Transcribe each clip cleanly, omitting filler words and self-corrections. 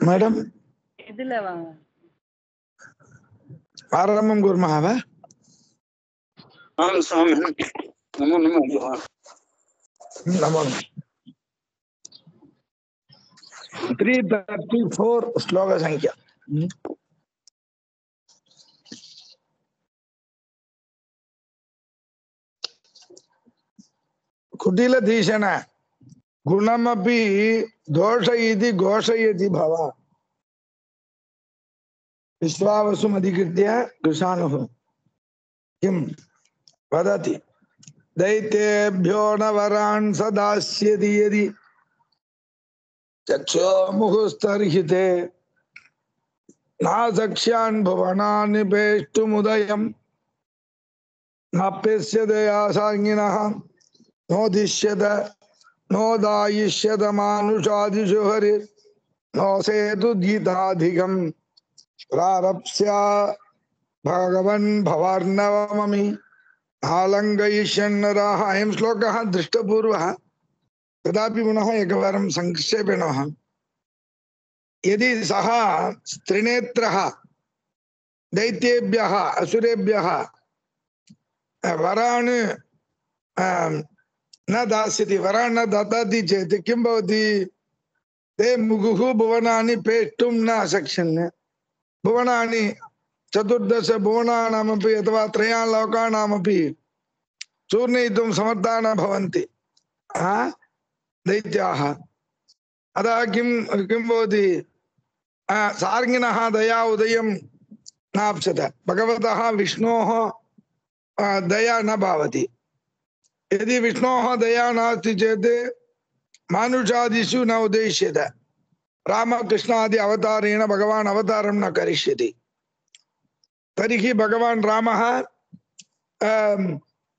Madam இதுல வாங்க. आरम्भं कुर्मः वा? आं स्वामी नमो नमः। नमो नमः। 334 श्लोक संख्या। कुटिलधीशण गुणमपि दोष इति घोषयति भव विश्वावसुमधिकृत्य कृशानुः किं वदति दैत्येभ्यो न वरान् स दास्यति यदि चक्षो मुहुस्तर्हिते नासक्ष्यान् भुवनानि पेष्टुमुदयम् नाप्यस्य दयासाङ्गिनः नोदिश्यत नोदायिष्यत मानुषादिषु हरिः नोसेतु गीताधिकम् प्रारप्स्या भगवन् भवार्णवममि आलङ्घयिष्यन्नराः। अयं श्लोकः दृष्टपूर्वः तदापि पुनः एकवारं संक्षेपेण यदि सः त्रिनेत्रः दैत्येभ्यः असुरेभ्यः वरान् न दास्यति वरान् न ददाति चेत् किं भवति? ते मुगुः भुवनानि पेष्टुं न अशक्ष्यन्। भुवनानि 14 भुवनानामपि अथवा त्रयान् लोकानामपि चूर्णयितुं समर्थाः न भवन्ति दैत्याः। अतः किं भवति? सार्ङ्गिनः दया उदयं नाप्स्यत। भगवतः विष्णोः दया न भवति। यदि विष्णोः दया नास्ति चेत् मानुषादिषु न उदयिष्यत। रामकृष्णादि अवतारेण भगवान् अवतारं न करिष्यति। तर्हि भगवान् रामः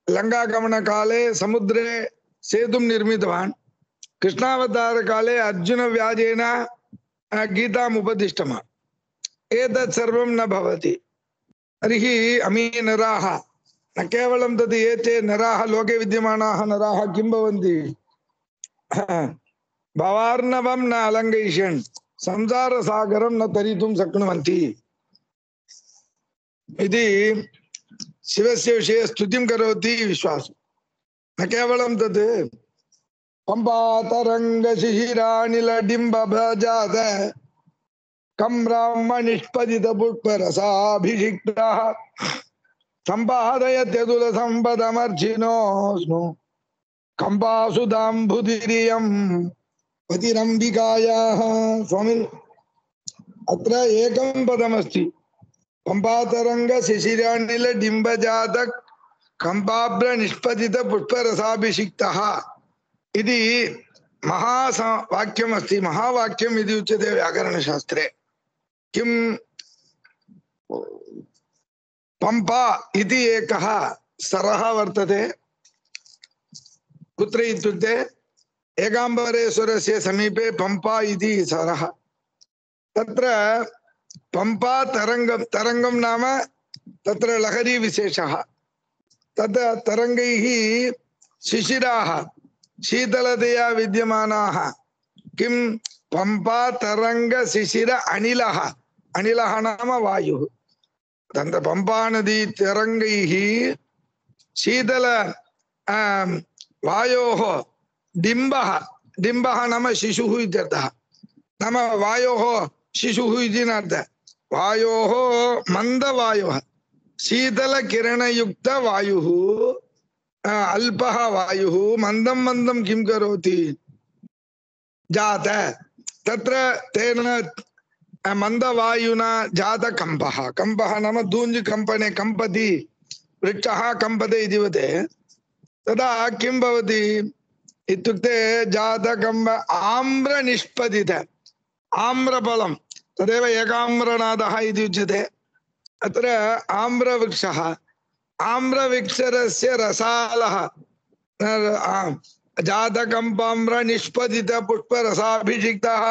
लङ्कागमनकाले समुद्रे सेतुं निर्मितवान्। कृष्णावतारकाले अर्जुनव्याजेन गीताम् उपदिष्टवान्। एतत् सर्वं न भवति। तर्हि अमी नराः न केवलं तद् एते नराः लोके विद्यमानाः नराः किं भवन्ति? भवार्णवं न अलङ्घयिष्यन् संसारसागरं न तरितुं शक्नुवन्ति इति शिवस्य विषये स्तुतिं करोति विश्वासः। न केवलं तद् पम्पातरङ्गशिशिरानिलडिम्बभजात कं ब्राह्मणिष्पदितपुष्परसाभिषिक्तः सम्पादयत्यतुलसम्पदमर्चिनोऽस्नु कम्पासुदाम्बुधिरियं पतिरम्बिकायाः। स्वामिन् अत्र एकं पदमस्ति पम्पातरङ्गशिशिरानिलडिम्बजात कम्पाभ्रनिष्पदितपुष्परसाभिषिक्तः इति महावाक्यम् अस्ति। महावाक्यम् इति उच्यते व्याकरणशास्त्रे। किं पंपा इति एकः सरः वर्तते। कुत्र इत्युक्ते एकाम्बरेश्वरस्य समीपे पंपा इति सरः। तत्र पंपा तरङ्गं नाम तत्र लहरी विशेषः। तत् तरङ्गैः शिशिराः शीतलतया विद्यमानाः किं पंपा तरंग शिशिर अनिलः। अनिलः नाम वायुः। तत्र पंपा नदी तरंगैः शीतल वायोः डिम्बः। डिम्बः नाम शिशुः इत्यर्थः। नाम वायोः शिशुः इति नार्थः। वायोः मन्दवायुः शीतल किरणयुक्त वायुः अल्पः वायुः मन्दं मन्दं किं करोति? जात। तत्र तेन मन्दवायुना जात कंपः। कंपः नाम दूञ् कंपने कंपति वृक्षः कंपते इति वदे। तदा किं भवति इत्युक्ते जात कंप आम्रनिष्पदित आम्रफलं तदेव एकाम्रनादः इति उच्यते। अत्र आम्रवृक्षः आम्रवृक्षस्य रसालः जातकम्पाम्र निष्पदित पुष्परसाभिषिक्तः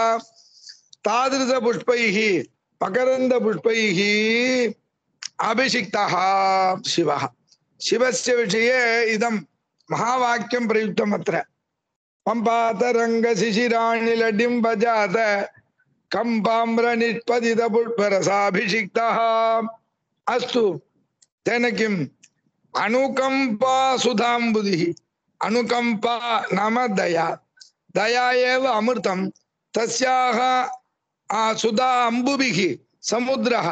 तादृश पुष्पैः मकरन्द पुष्पैः अभिषिक्तः शिवः। शिवस्य विषये इदं महावाक्यं प्रयुक्तम् अत्र। पंपातरङ्गशिशिराणिलडिम्बजात कंपाम्र निष्पदित पुष्परसाभिषिक्तः अस्तु तेन किम् अनुकंपा सुधाम्बुधिः अनुकंपा नाम दया दया एव अमृतं तस्याः सुधा अम्बुभिः समुद्रः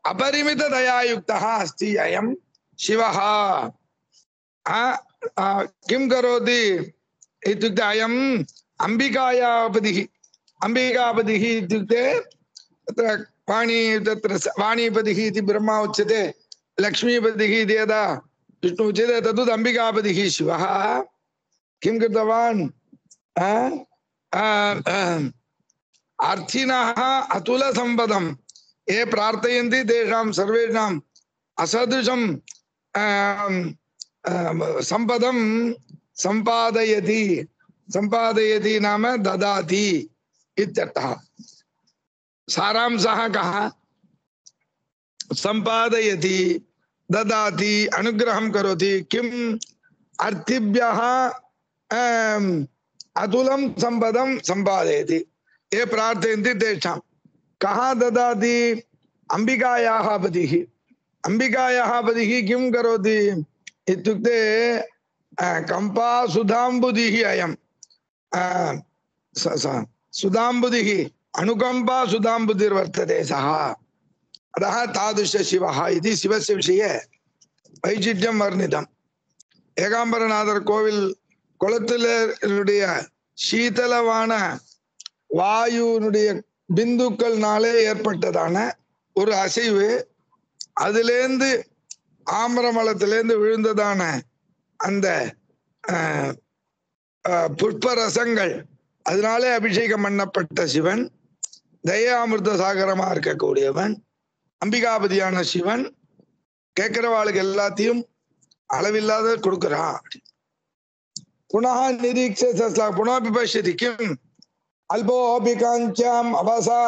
अपरिमित दयायुक्तः अस्ति अयं शिवः किं करोति इत्युक्ते अयम् अंबिकायापतिः अंबिकापतिः इत्युक्ते तत्र वाणीपतिः इति ब्रह्मा उच्यते लक्ष्मीपतिः इति यदा विष्णु उच्यते तद्वत् अंबिकापतिः शिवः किं कृतवान् अर्थिनः अतुल संपदं ये प्रार्थयन्ति तेषां सर्वेषाम् असदृशं संपदं संपादयति संपादयति नाम ददाति इत्यर्थः सारांशः कः संपादयति ददाति अनुग्रहं करोति किम् अर्थिभ्यः अतुलं संपदं संपादयति ये प्रार्थयन्ति तेषां कः ददाति अंबिकायाः पतिः अंबिकायाः पतिः किं करोति इत्युक्ते कंपा सुधाम्बुधिः अयं सुधाम्बुधिः अनुकंपा सुधाम्बुधिर्वर्तते सः अतः तादृश शिवः इति शिवस्य विषये वैचित्र्यं वर्णितम् ஏகாம்பரநாதர் கோவில் குளத்திலுடைய சீதளவான வாயுனுடைய பிந்துக்கள்னாலே ஏற்பட்டதான ஒரு அசைவு அதிலேந்து ஆமரமலத்திலேந்து விழுந்ததான அந்த புஷ்பரசங்கள் அதனாலே அபிஷேகம் பண்ணப்பட்ட சிவன் தயாமிர்த சாகரமா இருக்கக்கூடியவன் அம்பிகாபதியான சிவன் கேட்கிறவாளுக்கு எல்லாத்தையும் அளவில்லாத கொடுக்கிறான் पुनः निरीक्षे पुनः पश्यति किम् अल्पोऽपि काञ्च्याम् अवसा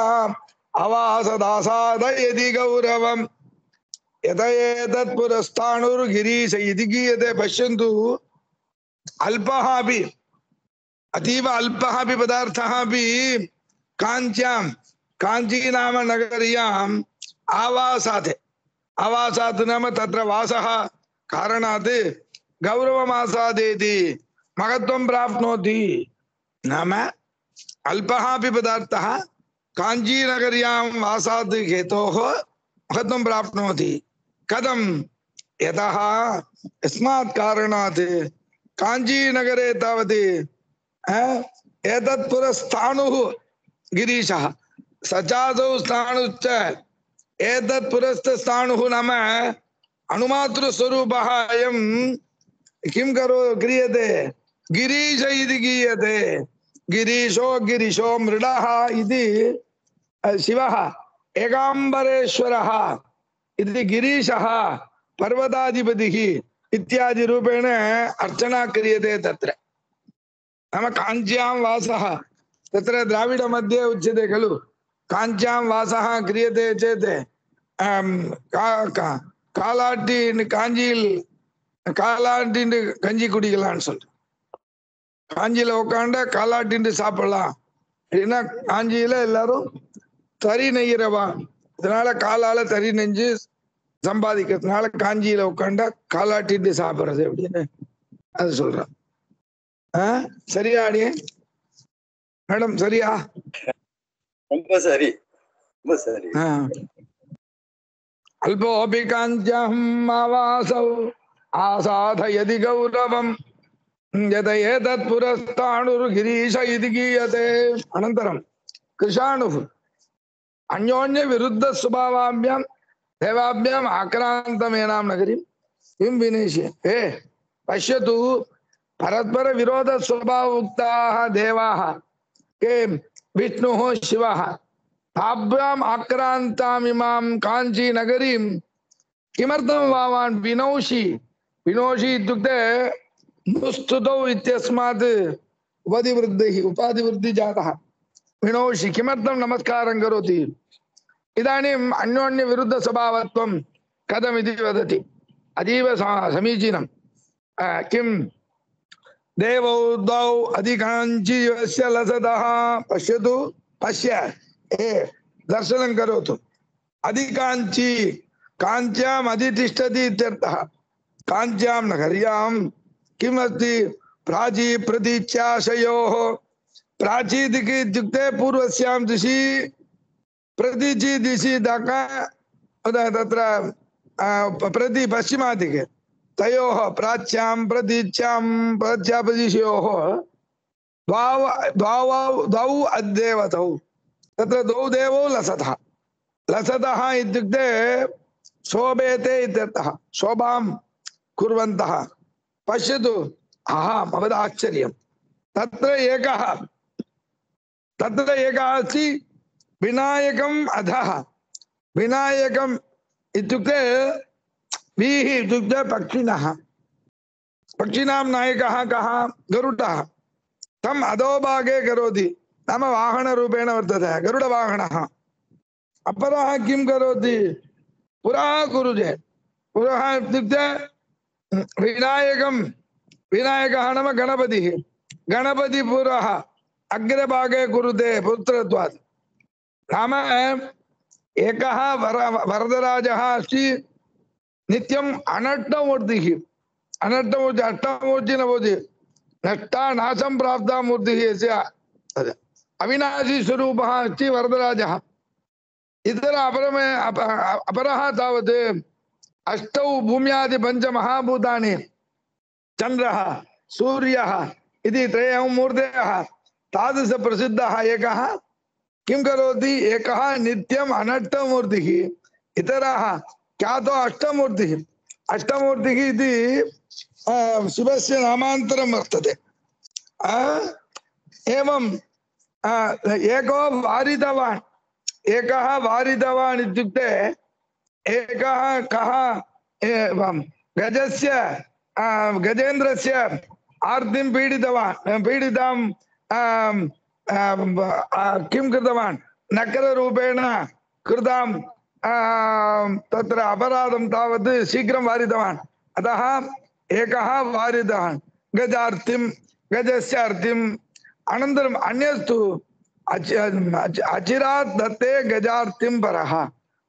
अवासदासादयति गौरवम् यत एतत् पुरस्ताणुर्गिरीश इति गीयते पश्यन्तु अल्पः अपि अतीव अल्पः अपि पदार्थः अपि काञ्च्यां काञ्ची नाम नगर्याम् आवासात् आवासात् नाम तत्र वासः कारणात् गौरवमासादेति महत्वं प्राप्नोति नाम अल्पः अपि पदार्थः काञ्चीनगर्यां वासात् हेतोः महत्वं प्राप्नोति कथं यतः यस्मात् कारणात् काञ्चीनगरे तावत् एतत् पुरस्ताणुः गिरीशः सचासौ स्थाणुश्च एतत् पुरस्ताणुः नाम अनुमातृस्वरूपः अयं किं करो क्रियते गिरीश इति गीयते गिरीशो गिरीशो मृडः इति शिवः एकाम्बरेश्वरः इति गिरीशः पर्वताधिपतिः इत्यादि रूपेण अर्चना क्रियते तत्र नाम काञ्च्यां वासः तत्र द्राविड मध्ये उच्यते खलु काञ्च्यां वासः क्रियते चेत् காலாட்டி காஞ்சியில் காலாட்டிண்டு கஞ்சி குடிக்கலாம்னு சொல்ற காஞ்சியில உட்காண்டா காலாட்டிண்டு சாப்பிடலாம் அப்படின்னா காஞ்சியில எல்லாரும் தறி நெய்கிறவா இதனால காலால தறி நெஞ்சு சம்பாதிக்கிறதுனால காஞ்சியில உட்காண்டா காலாட்டிண்டு சாப்பிடுறது அப்படின்னு அது சொல்றான் சரியா அடியே மேடம் சரியா ரொம்ப சரி ரொம்ப சரி अल्पोऽपि काञ्च्याम् आवासौ आसाधयति गौरवम् यत एतत् पुरस्ताणुर्गिरीश इति गीयते अनन्तरं कृशाणुः अन्योन्य विरुद्ध स्वभावाभ्यां देवाभ्याम् आक्रान्तमेनां नगरीं किं विनेष्य पश्यतु परस्पर विरोध स्वभावयुक्ताः देवाः के विष्णुः शिवः ताभ्याम् आक्रान्तामिमां काञ्ची नगरीं किमर्थं वावान् विनौषि विनौषि इत्युक्ते नुस्तुतौ इत्यस्मात् उपाधिवृद्धि जातः विनौषि किमर्थं नमस्कारं करोति इदानीम् अन्योन्य विरुद्ध स्वभावत्वं कथमिति वदति अतीव समीचीनं किं देवौ द्वौ अधिकाञ्चीयस्य लसतः पश्यतु पश्य दर्शनं करोतु अधिकाञ्ची काञ्च्याम् अधितिष्ठति इत्यर्थः काञ्च्यां नगर्यां किमस्ति प्राची प्रतीच्याशयोः प्राची दिक् इत्युक्ते पूर्वस्यां दिशि प्रतीची दिशि तत्र प्रति पश्चिमादिके तयोः प्राच्यां प्रतीच्यां प्रत्यापदिशयोः द्वौ अद्देवतौ तत्र द्वौ देवौ लसतः लसतः इत्युक्ते शोभेते इत्यर्थः शोभां कुर्वन्तः पश्यतु भवदाश्चर्यं तत्र एकः अस्ति विनायकम् अधः विनायकम् इत्युक्ते वीः इत्युक्ते पक्षिणः पक्षिणां नायकः कः गरुडः तम् अधोभागे करोति नाम वाहनरूपेण वर्तते गरुडवाहनः अपरः किं करोति पुरः कुरुते पुरः इत्युक्ते विनायकः नाम गणपतिः गणपति पुरः अग्रभागे कुरुते पुत्रत्वात् नाम एकः वरदराजः अस्ति नित्यम् अनट्टमूर्तिः अनट्टमूर्ति अष्टमूर्ति न भवति नष्टा नाशं प्राप्ता मूर्तिः यस्य अविनाशी स्वरूपः अस्ति वरदराजः इतर अपरः तावत् अष्टौ भूम्यादि पञ्चमहाभूतानि चन्द्रः सूर्यः इति त्रयः मूर्तयः तादृश प्रसिद्धः एकः किं करोति एकः नित्यम् अनट्टमूर्तिः इतरः ख्यातो अष्टमूर्तिः अष्टमूर्तिः इति शिवस्य नामान्तरं वर्तते एवं एको वारितवान् एकः वारितवान् इत्युक्ते एकः कः एवं गजस्य गजेन्द्रस्य आर्तिं पीडितां किं कृतवान् नकररूपेण कृतां तत्र अपराधं तावत् शीघ्रं वारितवान् अतः एकः वारितवान् गजार्तिं गजस्य अर्तिम् अनन्तरम् अन्यस्तु अचिरात् दत्ते गजार्तिं परः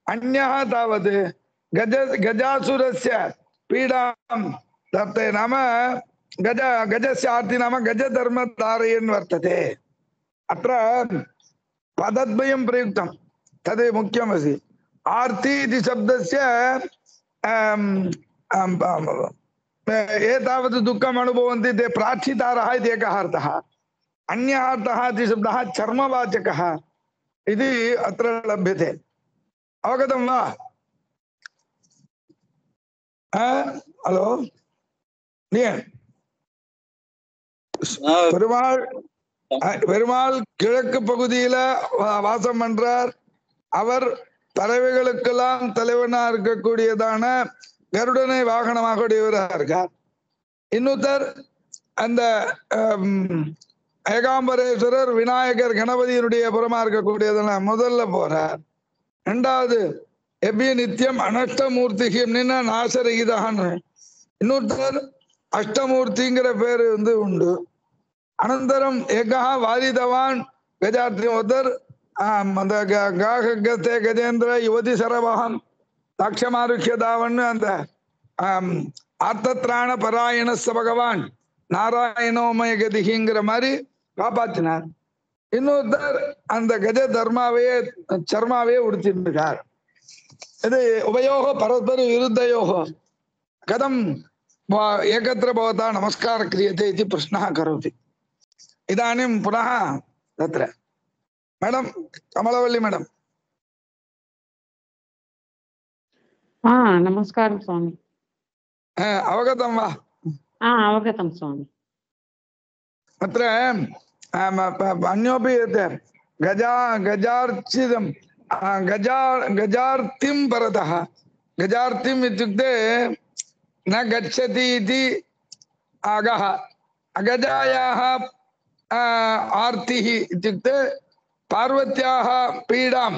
अन्यः तावत् गजासुरस्य पीडां दत्ते नाम गजस्य आर्ति नाम गजधर्मधारयन् वर्तते अत्र पदद्वयं प्रयुक्तं तद् मुख्यमस्ति आर्ति इति शब्दस्य एतावत् दुःखम् अनुभवन्ति ते प्रार्थितारः इति एकः अर्थः अन्यः अर्थः इति शब्दः चर्मवाचकः इति अत्र लभ्यते अवगतं वा हलो பெருமாள் கிழக்கு பகுதியில வாசம் பண்றார் அவர் பறவைகளுக்கெல்லாம் தலைவனா இருக்கக்கூடியதான கருடனை வாகனமாக உடையவராக இருக்கார் இன்னொருத்தர் அந்த ஏகாம்பரேஸ்வரர் விநாயகர் கணபதியினுடைய புறமா இருக்கக்கூடியதான முதல்ல போறார் ரெண்டாவது எப்பயும் நித்தியம் அனஷ்டமூர்த்திகம் நாசரகிதான்னு இன்னொருத்தர் அஷ்டமூர்த்திங்கிற பேரு உண்டு अनन्तरं एकः वादितवान् गजार्तिम् उदर् गाहगते गजेन्द्र युवति सरवहं ताक्षमारुह्य दावन् अंत आर्तत्राण परायणस्य भगवान् नारायणोमय गतिहिंगिற மாதிரி காப்பாத்தினார் இன்னொருத்தர் அந்த கஜ சர்மாவே உடுத்திருக்கார் இது உபயோக பரஸ்பர விருத்தயோக கதம் एकत्र भवता नमस्कार क्रियते इति प्रश्नः करोति इदानीं पुनः तत्र मैडम कमलवल्ली मैडम नमस्कारं स्वामी अवगतं वा अवगतं स्वामी अत्र अन्योपि गजार्चितं गजार्तिं परतः गजार्तिम् इत्युक्ते न गच्छति इति आगः अगजायाः आर्तिः इत्युक्ते पार्वत्याः पीडां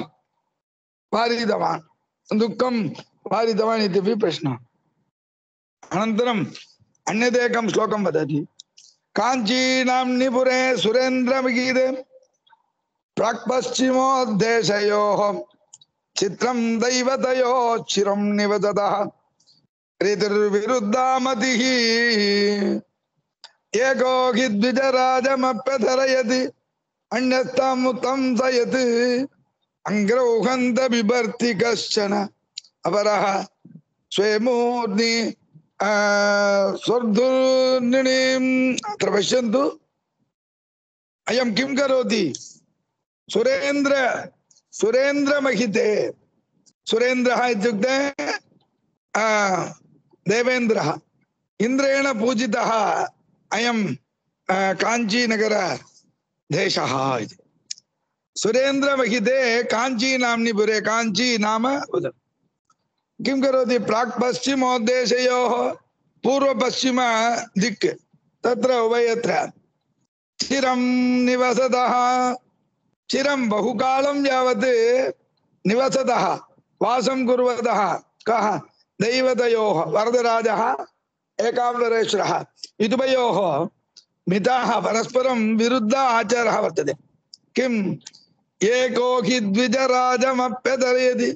वारितवान् दुःखं वारितवान् इत्यपि प्रश्नः अनन्तरम् अन्यदेकं श्लोकं वदति काञ्चीनाम्नि पुरे सुरेन्द्रमगीते प्राक्पश्चिमोद्देशयोः चित्रं दैवतयोः चिरं निवदतः ऋतुर्विरुद्धा मतिः एको हि द्विजराजमप्यधरयति अन्यस्तामुतं सयत् अङ्ग्रौहन्त बिभर्ति कश्चन अपरः स्वेमूर्ध्नि स्वर्धूर्णिम् अत्र पश्यन्तु अयं किं करोति सुरेन्द्र महिते सुरेन्द्रः इत्युक्ते देवेन्द्रः इन्द्रेण पूजितः अयं काञ्चीनगर देशः इति सुरेन्द्र महिते काञ्ची नाम्नि पुरे काञ्ची नाम किं करोति प्राक् पश्चिमोद्देशयोः पूर्व पश्चिम दिक् तत्र उभयत्र चिरं निवसतः चिरं बहुकालं यावत् निवसतः वासं कुर्वतः कः दैवतयोः वरदराजः एकाम्बरेश्वरः इदुभयोः मिताः परस्परं विरुद्ध आचारः वर्तते किम् एको हि द्विजराजमप्यधरयति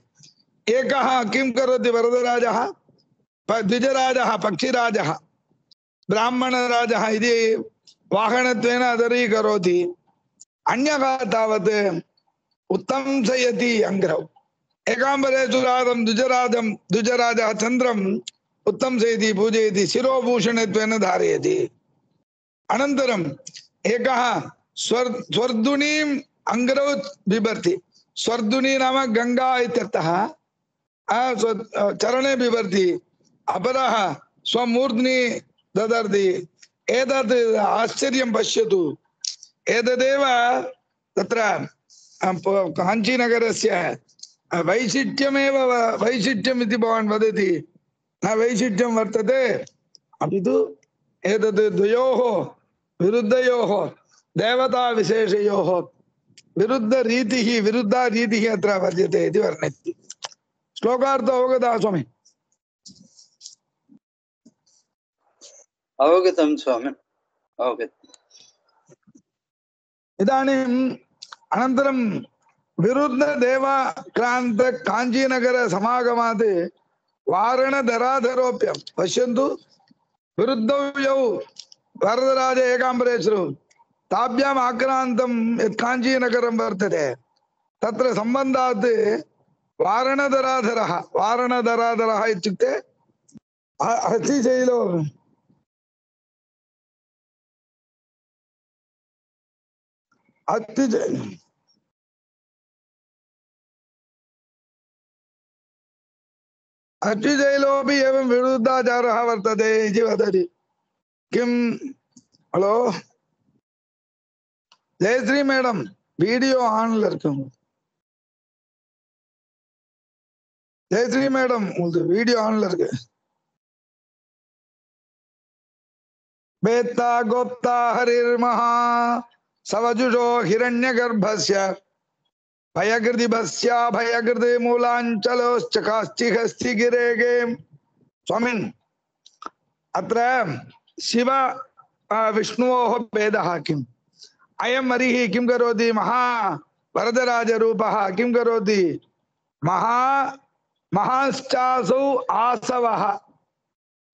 एकः किं करोति वरदराजः द्विजराजः पक्षिराजः ब्राह्मणराजः इति वाहनत्वेन अधरीकरोति अन्यः तावत् उत्तंसयति अङ्ग्रौ एकाम्बरेश्वरादं द्विजराजः चन्द्रम् उत्तंसयति पूजयति शिरोभूषणत्वेन धारयति अनन्तरम् एकः स्वर्धुनीम् अङ्ग्रौ बिभर्ति स्वर्धुनी नाम गंगा इत्यर्थः चरणे बिभर्ति अपरः स्वमूर्ध्नि ददर्ति एतत् आश्चर्यं पश्यतु एतदेव तत्र काञ्चीनगरस्य वैशिष्ट्यमेव वैशिष्ट्यम् इति भवान् वदति न वैशिष्ट्यं वर्तते अपि तु एतद् द्वयोः विरुद्धयोः देवताविशेषयोः विरुद्धा रीतिः अत्र वर्तते इति वर्णयति श्लोकार्थ अवगतः स्वामी अवगतं स्वामी अवगतम् इदानीम् अनन्तरं विरुद्ध देवक्रान्त काञ्चीनगर समागमात् वारणधराधरोऽप्यं पश्यन्तु विरुद्धौ यौ वरदराज एकाम्बरेश्वरौ ताभ्याम् आक्रान्तं यत् काञ्चीनगरं वर्तते तत्र सम्बन्धात् वारणधराधरः इत्युक्ते हस्तिशैलो अच्युतैलोपि एवं विरुद्धाचारः वर्तते इति वदति किं hello Jayashri madam video on लर्कुम जयश्री मैडम वीडियो ऑन लर्के बेत्ता गोप्ता हरिर्महा सवजुषो हिरण्यगर्भस्य भयकृतिभस्या भयकृति मूलाञ्चलोश्चकास्तिहस्ति गिरेगे स्वामिन् अत्र शिव विष्णोः भेदः किम् अयं हरिः किं करोति महा वरदराजरूपः किं करोति महाश्चासौ आसवः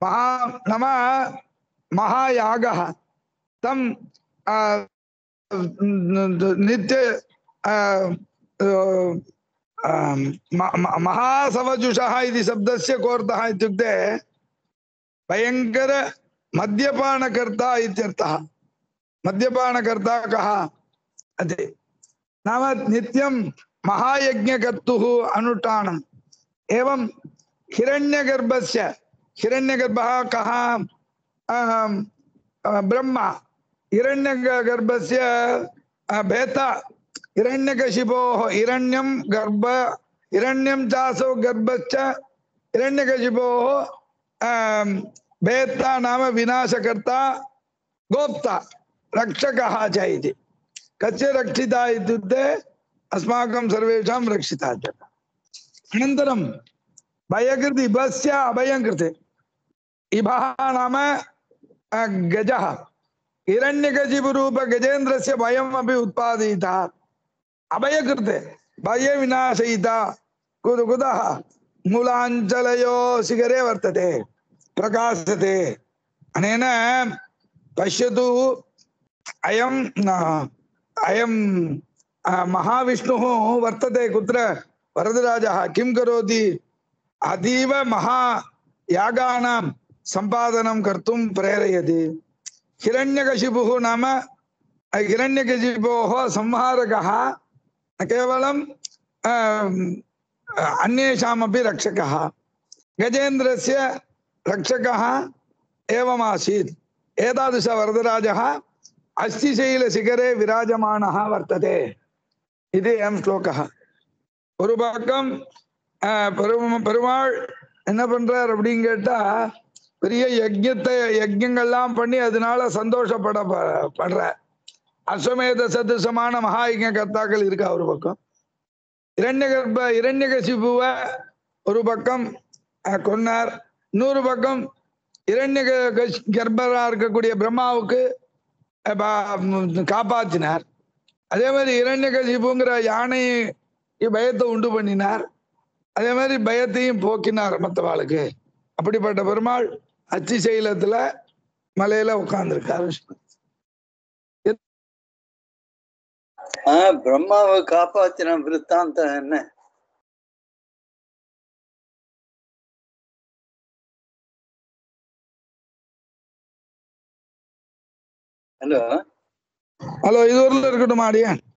महा नाम महायागः तं नित्य महासवजुषः इति शब्दस्य कोऽर्थः इत्युक्ते भयंकर मद्यपानकर्ता इत्यर्थः मद्यपानकर्ता कः अति नाम नित्यं महायज्ञकर्तुः अनुष्ठानम् एवं हिरण्यगर्भः कः ब्रह्मा हिरण्यगर्भस्य भेता हिरण्यकशिपोः हिरण्यं चासौ गर्भश्च हिरण्यकशिपोः भेत्ता नाम विनाशकर्ता गोप्ता रक्षकः च इति कस्य रक्षिता इत्युक्ते अस्माकं सर्वेषां रक्षिता च अनन्तरं भयकृति इभस्य अभयं कृते इभः नाम गजः हिरण्यकशिपुरूप गजेन्द्रस्य भयम् अपि उत्पादितः अभयकृते भय विनाशयिता कुतः मूलाञ्चलयो शिखरे वर्तते प्रकाशते अनेन पश्यतु अयं अयं महाविष्णुः वर्तते कुत्र वरदराजः किं करोति अतीव महायागानां सम्पादनं कर्तुं प्रेरयति हिरण्यकशिपुः नाम हिरण्यकशिपोः संहारकः केवलं अन्येषामपि रक्षकः गजेन्द्रस्य रक्षकः एवमासीत् एतादृश वरदराजः अस्थिशैलशिखरे विराजमानः वर्तते इति अयं श्लोकः ஒரு பக்கம் பெருமாள் என்ன பண்றார் அப்படின்னு கேட்டா பெரிய யஜ்யங்கள்லாம் பண்ணி அதனால சந்தோஷப்படுற அஸ்வமேத சதுசமான மகாயஜ்ஞ கர்த்தாக்கள் இருக்கா ஒரு பக்கம் இரண்யகசிபுவை ஒரு பக்கம் கொன்னார் இன்னொரு பக்கம் கர்ப்பரா இருக்கக்கூடிய பிரம்மாவுக்கு காப்பாற்றினார் அதே மாதிரி இரண்யகசிபுங்கிற யானை பயத்தை உண்டு பண்ணினார் அதே மாதிரி பயத்தையும் போக்கினார் மற்றவாளுக்கு அப்படிப்பட்ட பெருமாள் அச்சி சைலத்துல மலையில உட்கார்ந்து இருக்காரு பிரம்மாவை காப்பாத்தின விருத்தாந்தம் என்ன ஹலோ ஹலோ இது ஊர்ல இருக்கட்டும் ஆடியன்